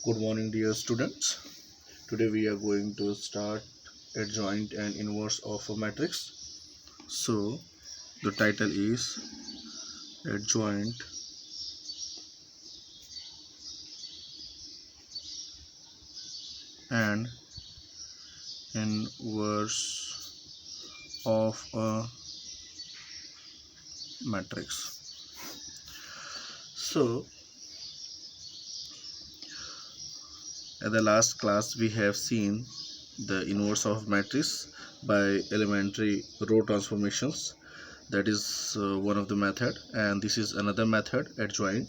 Good morning, dear students. Today we are going to start adjoint and inverse of a matrix. So the title is adjoint and inverse of a matrix. So at the last class we have seen the inverse of matrix by elementary row transformations. That is one of the method, and this is another method, adjoint.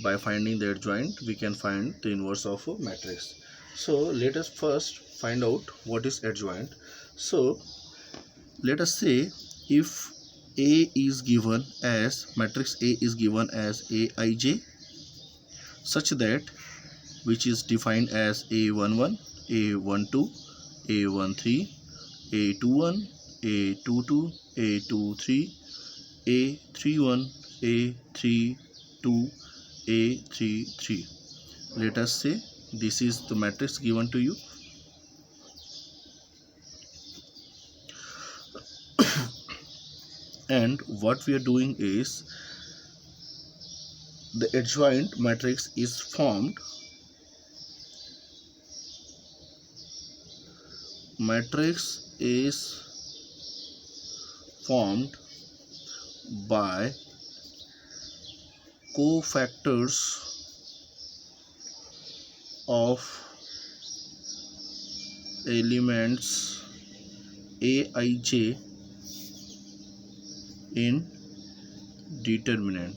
By finding the adjoint we can find the inverse of a matrix. So let us first find out what is adjoint. So let us say if A is given as matrix A is given as Aij, such that which is defined as A11, A12, A13, A21, A22, A23, A31, A32, A33. Let us say this is the matrix given to you. And what we are doing is the adjoint matrix is formed. Matrix is formed by cofactors of elements Aij in determinant.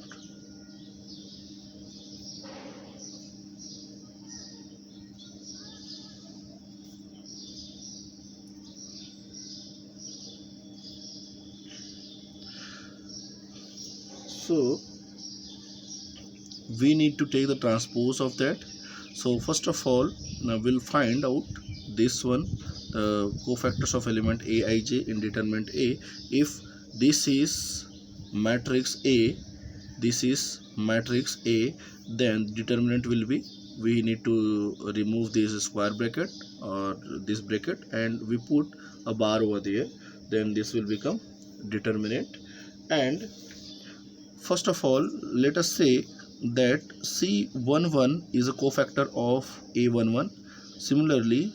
So we need to take the transpose of that. So first of all, now we'll find out this one, the cofactors of element Aij in determinant A. If this is matrix A, this is matrix A, then determinant will be, we need to remove this square bracket or this bracket and we put a bar over there, then this will become determinant. And first of all, let us say that C11 is a cofactor of A11. Similarly,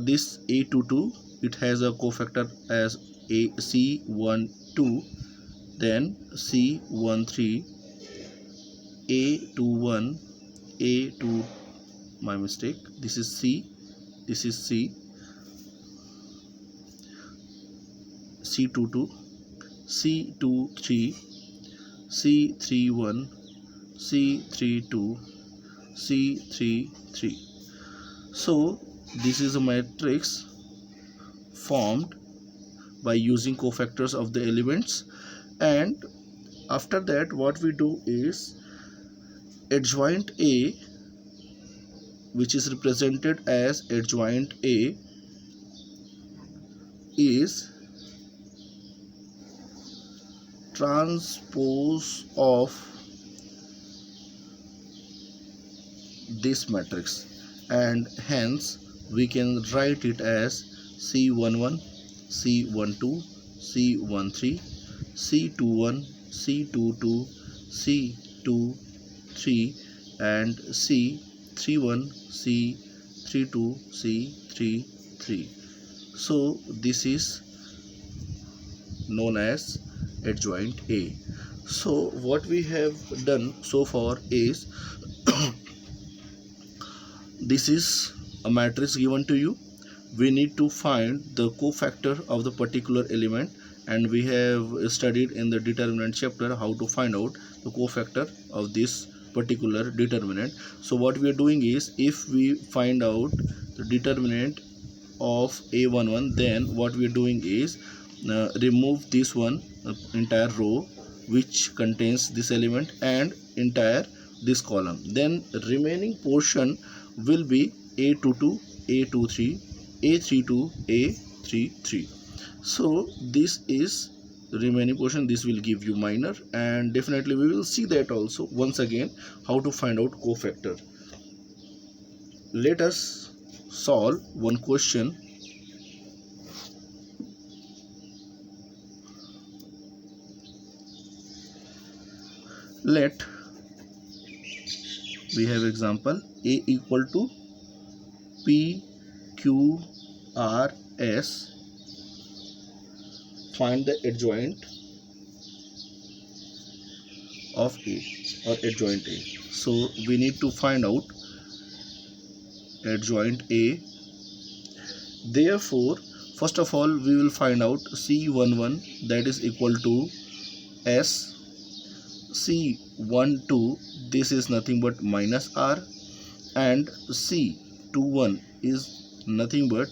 this A22, it has a cofactor as a C12, then C13, A21, A2, my mistake, this is C, this is C, C22, C23, C31, C32, C33. So this is a matrix formed by using cofactors of the elements. And after that what we do is adjoint A, which is represented as adjoint A, is transpose of this matrix, and hence we can write it as C11, C12, C13, C21, C22, C23, and C31, C32, C33. So this is known as adjoint A. So what we have done so far is this is a matrix given to you. We need to find the cofactor of the particular element, and we have studied in the determinant chapter how to find out the cofactor of this particular determinant. So what we are doing is, if we find out the determinant of A11, then what we are doing is remove this one, entire row which contains this element, and entire this column. Then remaining portion will be A22, A23, A32, A33. So this is the remaining portion. This will give you minor, and definitely we will see that also once again how to find out cofactor. let us solve one question. Let we have example A equal to P Q R S. Find the adjoint of A or adjoint A. So we need to find out adjoint A. Therefore, first of all, we will find out C11, that is equal to S. C12, this is nothing but minus R, and C21 is nothing but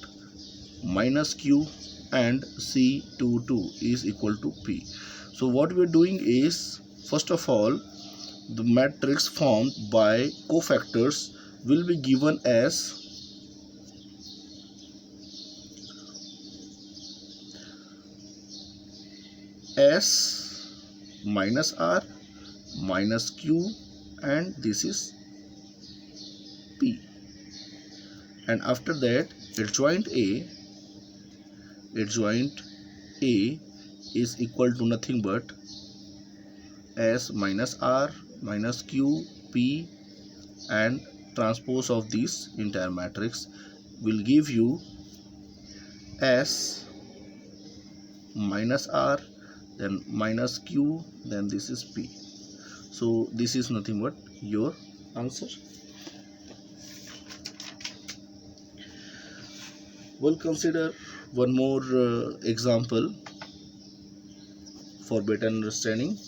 minus Q, and C22 is equal to P. So what we are doing is, first of all, the matrix formed by cofactors will be given as S minus R minus Q, and this is P. And after that, adjoint A is equal to nothing but S minus R minus Q, P, and transpose of this entire matrix will give you S minus R, then minus Q, then this is P. So this is nothing but your answer. We'll consider one more example for better understanding.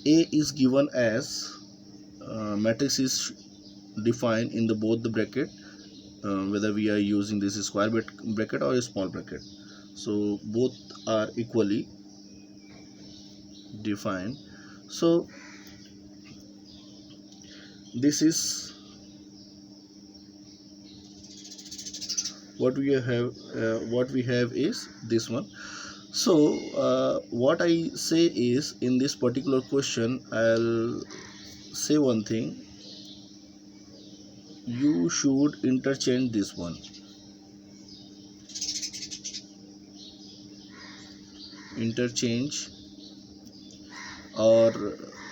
A is given as matrix is defined in the both the bracket, whether we are using this square bracket or a small bracket. So both are equally defined. So this is what we have is this one. So what I say is, in this particular question, I'll say one thing: you should interchange this one. Interchange or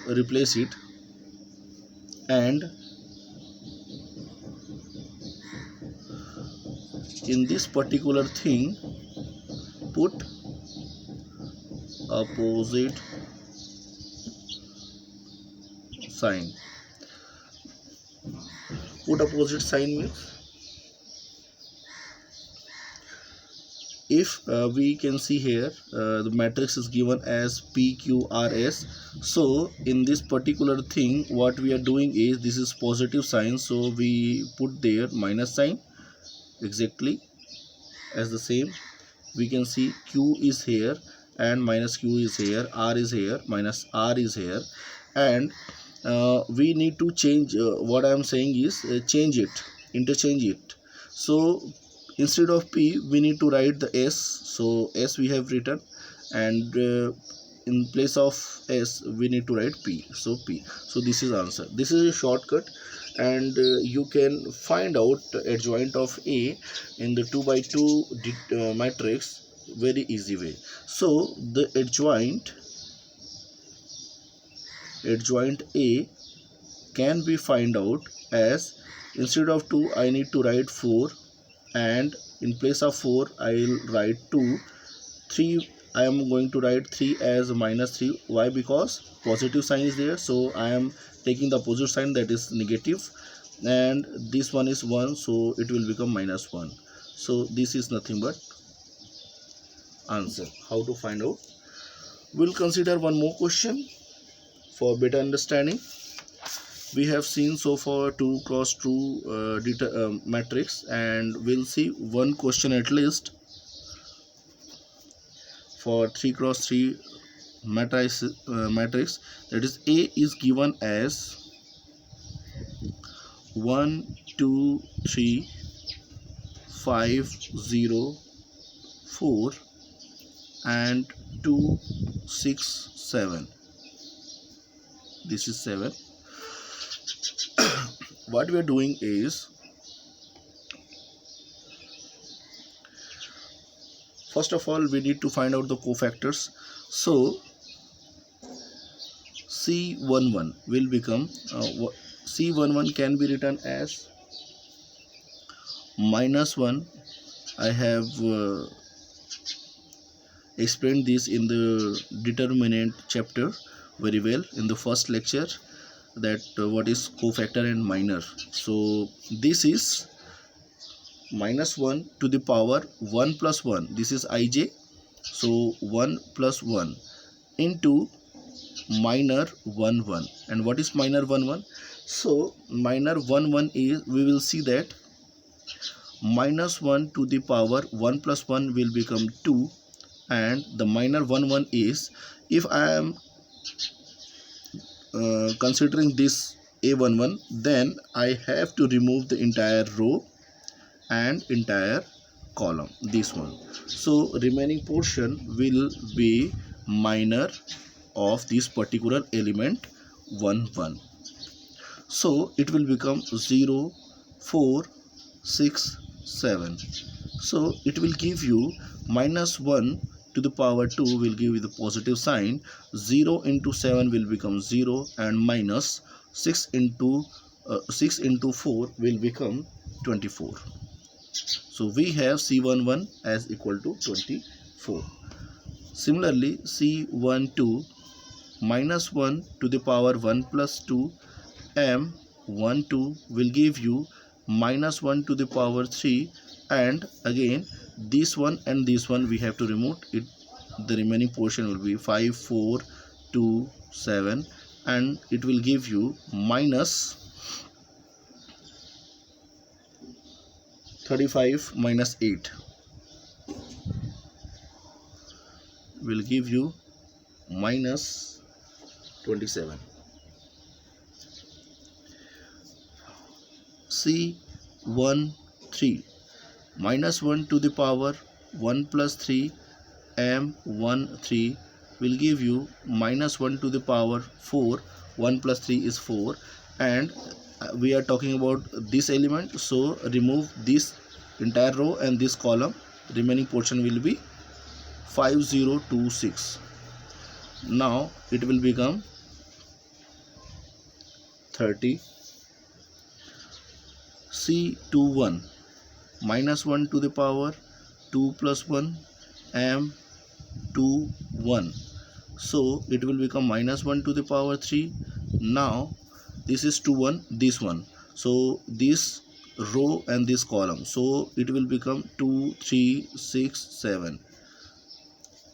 replace it, and in this particular thing put opposite sign. Put opposite sign means, if we can see here, the matrix is given as PQRS. So in this particular thing, what we are doing is, this is positive sign, so we put there minus sign, exactly as the same. We can see Q is here and minus Q is here, R is here, minus R is here, and we need to change. What I am saying is, change it, interchange it. So instead of P, we need to write the S. So S we have written, and in place of S we need to write P. So P. So this is answer. This is a shortcut, and you can find out adjoint of A in the 2 by 2 matrix very easy way. So the adjoint A can be find out as, instead of 2 I need to write 4, and in place of 4 I will write 2. 3 I am going to write 3 as minus 3. Why? Because positive sign is there, so I am taking the opposite sign, that is negative, and this one is 1, so it will become minus 1. So this is nothing but answer. How to find out? We'll consider one more question for better understanding. We have seen so far 2 cross 2 matrix, and we'll see one question at least for 3 cross 3 matrix, that is A is given as 1 2 3 5 0 4 and 2 6 7. This is 7. What we are doing is, first of all we need to find out the cofactors. So C11 will become C11 can be written as -1. I have explained this in the determinant chapter very well in the first lecture, that what is cofactor and minor. So this is -1 to the power 1 plus 1, this is ij, so 1 plus 1 into minor 1 1. And what is minor 1 1? So minor 1 1 is, we will see that -1 to the power 1 plus 1 will become 2, and the minor 1 1 is, if I am considering this a11, then I have to remove the entire row and entire column, this one. So remaining portion will be minor of this particular element 1 1. So it will become 0 4 6 7. So it will give you -1 to the power 2 will give you the positive sign, 0 into 7 will become 0, and minus 6 into 4 will become 24. So we have C11 as equal to 24. Similarly C12 -1 to the power 1 plus 2 M12 will give you -1 to the power 3, and again this one and this one we have to remove it. The remaining portion will be 5 4 2 7, and it will give you -35 minus 8 will give you -27. C13 -1 to the power 1 plus 3 M13 will give you -1 to the power 4, 1 plus 3 is 4, and we are talking about this element, so remove this entire row and this column, remaining portion will be 5026. Now it will become 30. C21 -1 to the power 2 plus 1 M21, so it will become -1 to the power 3. Now this is 2 1, this one, so this row and this column, so it will become 2 3 6 7.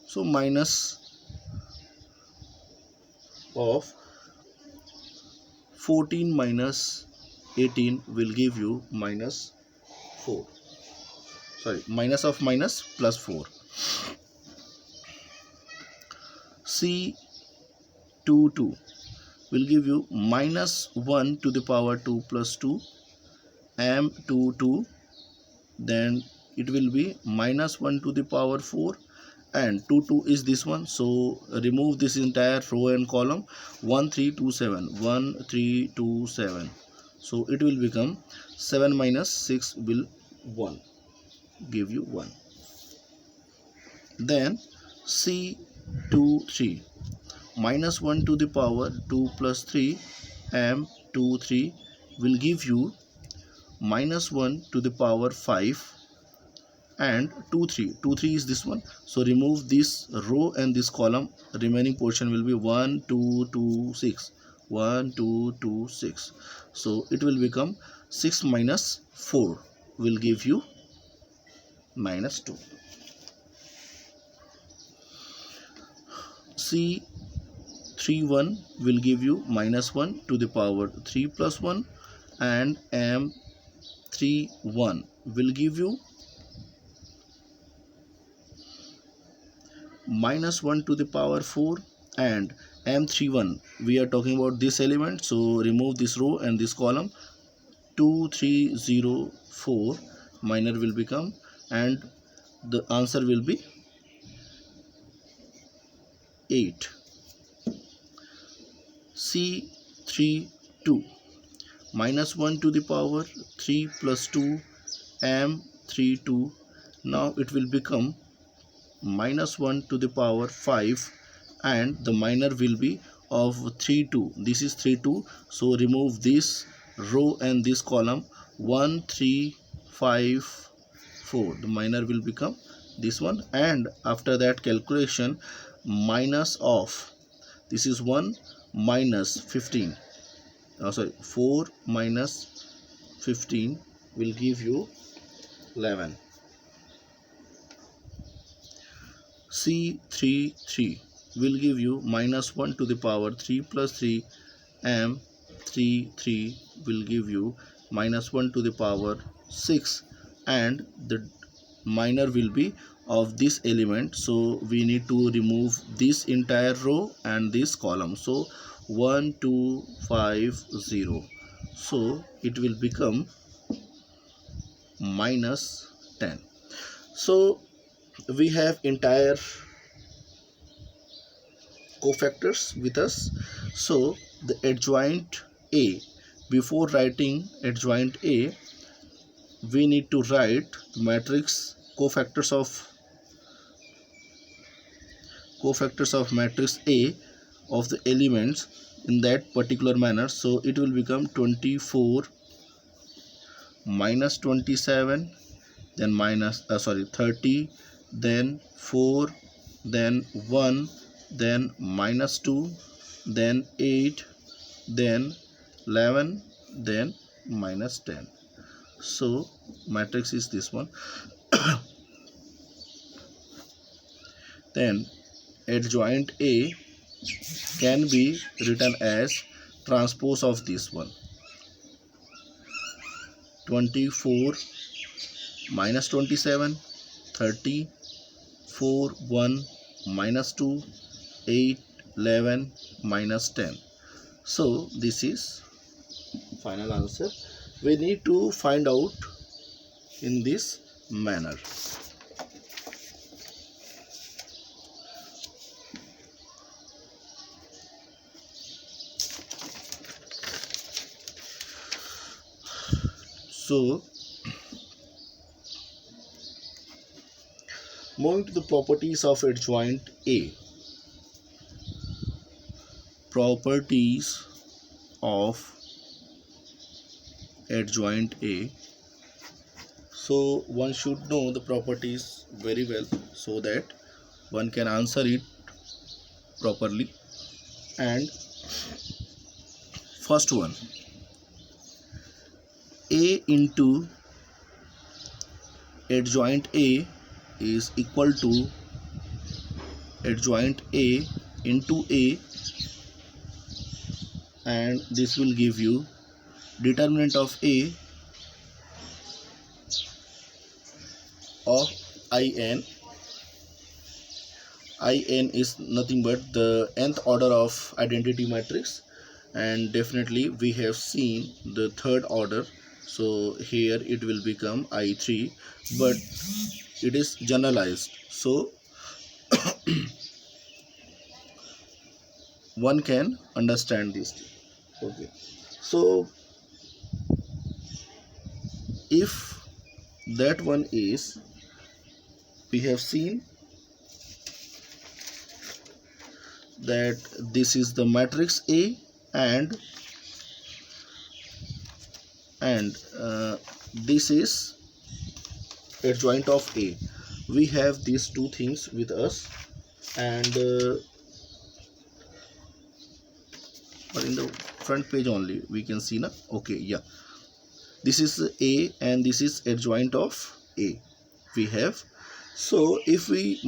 So minus of 14 minus 18 will give you -4. Sorry, minus of minus plus 4. C22 will give you -1 to the power 2 plus 2 M22, then it will be -1 to the power 4, and 2 2 is this one, so remove this entire row and column, 1 3 2 7 1 3 2 7. So it will become 7 minus 6 will 1, give you 1. Then C23 -1 to the power 2 plus 3 M23 will give you -1 to the power 5, and 2 3 is this one, so remove this row and this column, remaining portion will be 1 2 2 6 1 2 2 6. So it will become 6 minus 4 will give you -2. C31 will give you -1 to the power 3 plus 1, and M31 will give you -1 to the power 4, and M31 we are talking about this element, so remove this row and this column, 2 3 0 4 minor will become, and the answer will be 8. C32 -1 to the power 3 plus 2 M32, now it will become minus 1 to the power 5, and the minor will be of 3 2. This is 3 2, so remove this row and this column. 1 3 5 4, the minor will become this one. And after that calculation, minus of, this is 1 minus 15, 4 minus 15 will give you 11. C3 3 will give you minus 1 to the power 3 plus 3, m 3 3 will give you minus 1 to the power 6, and the minor will be of this element, so we need to remove this entire row and this column. So 1 2 5 0, so it will become minus 10. So we have entire cofactors with us. So the adjoint A, before writing adjoint A, we need to write matrix cofactors of matrix A of the elements in that particular manner. So it will become 24 minus 27, then minus 30, then 4, then 1, then minus 2, then 8, then 11, then minus 10. So matrix is this one. Then adjoint A can be written as transpose of this one. 24 minus 27, 30, 4, 1, minus 2, 8, 11, minus 10. So this is final answer. We need to find out in this manner. So moving to the properties of adjoint A. Properties of adjoint A. So one should know the properties very well so that one can answer it properly. And first one, A into adjoint A is equal to adjoint A into A, and this will give you determinant of A of In. In is nothing but the nth order of identity matrix, and definitely we have seen the third order, so here it will become I3, but it is generalized, so one can understand this. Okay, so if that one is, we have seen that this is the matrix A, and this is adjoint of A. We have these two things with us, and but in the front page only we can see na. Okay, yeah, this is A and this is adjoint of A we have. So if we